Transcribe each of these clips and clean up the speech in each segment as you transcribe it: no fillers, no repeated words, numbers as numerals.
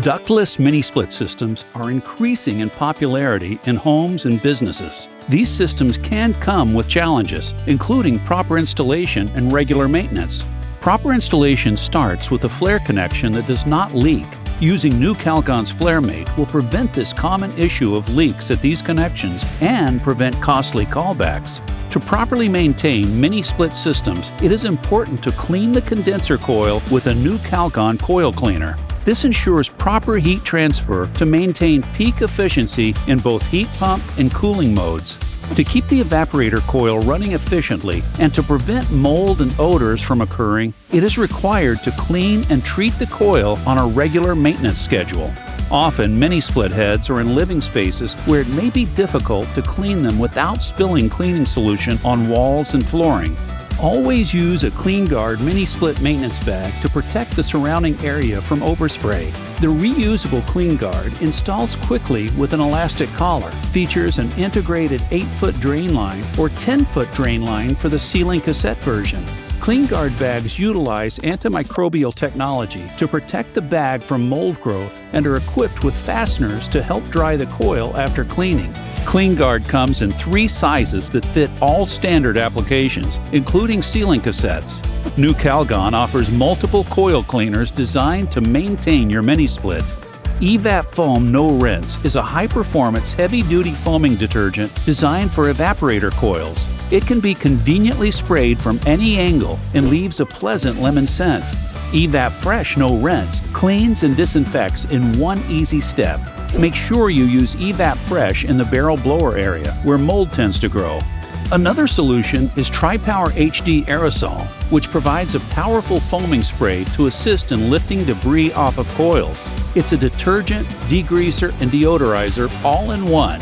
Ductless mini-split systems are increasing in popularity in homes and businesses. These systems can come with challenges, including proper installation and regular maintenance. Proper installation starts with a flare connection that does not leak. Using Nu-Calgon's FlareMate will prevent this common issue of leaks at these connections and prevent costly callbacks. To properly maintain mini-split systems, it is important to clean the condenser coil with a Nu-Calgon coil cleaner. This ensures proper heat transfer to maintain peak efficiency in both heat pump and cooling modes. To keep the evaporator coil running efficiently and to prevent mold and odors from occurring, it is required to clean and treat the coil on a regular maintenance schedule. Often, mini-split heads are in living spaces where it may be difficult to clean them without spilling cleaning solution on walls and flooring. Always use a CleanGuard mini-split maintenance bag to protect the surrounding area from overspray. The reusable CleanGuard installs quickly with an elastic collar, features an integrated 8-foot drain line or 10-foot drain line for the sealing cassette version. CleanGuard bags utilize antimicrobial technology to protect the bag from mold growth and are equipped with fasteners to help dry the coil after cleaning. CleanGuard comes in 3 sizes that fit all standard applications, including sealing cassettes. Nu-Calgon offers multiple coil cleaners designed to maintain your mini-split. Evap-Foam No Rinse is a high-performance, heavy-duty foaming detergent designed for evaporator coils. It can be conveniently sprayed from any angle and leaves a pleasant lemon scent. Evap-Fresh No Rinse cleans and disinfects in one easy step. Make sure you use Evap-Fresh in the barrel blower area where mold tends to grow. Another solution is Tri-Pow'r HD aerosol, which provides a powerful foaming spray to assist in lifting debris off of coils. It's a detergent, degreaser, and deodorizer all in one.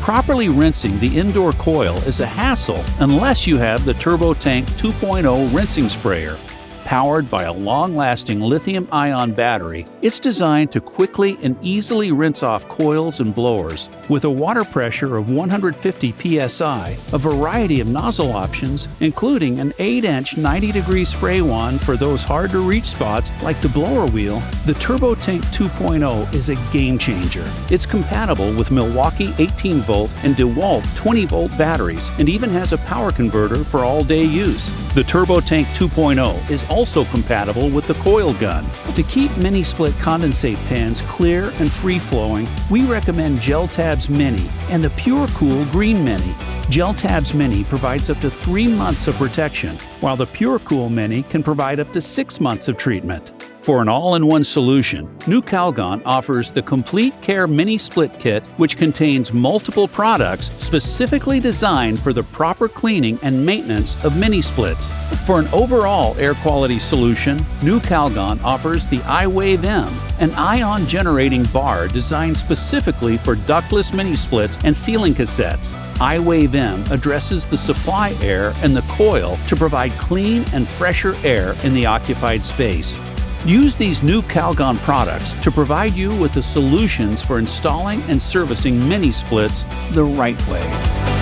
Properly rinsing the indoor coil is a hassle unless you have the TurboTank 2.0 rinsing sprayer. Powered by a long-lasting lithium-ion battery, it's designed to quickly and easily rinse off coils and blowers. With a water pressure of 150 psi, a variety of nozzle options, including an 8-inch 90-degree spray wand for those hard-to-reach spots like the blower wheel, the TurboTank 2.0 is a game-changer. It's compatible with Milwaukee 18-volt and DeWalt 20-volt batteries and even has a power converter for all-day use. The TurboTank 2.0 is also compatible with the coil gun. To keep mini-split condensate pans clear and free-flowing, we recommend Gel Tabs Mini and the Pure Cool Green Mini. Gel Tabs Mini provides up to 3 months of protection, while the Pure Cool Mini can provide up to 6 months of treatment. For an all-in-one solution, Nu-Calgon offers the Complete Care Mini Split Kit, which contains multiple products specifically designed for the proper cleaning and maintenance of mini splits. For an overall air quality solution, Nu-Calgon offers the iWave M, an ion-generating bar designed specifically for ductless mini splits and sealing cassettes. iWave M addresses the supply air and the coil to provide clean and fresher air in the occupied space. Use these Nu-Calgon products to provide you with the solutions for installing and servicing mini splits the right way.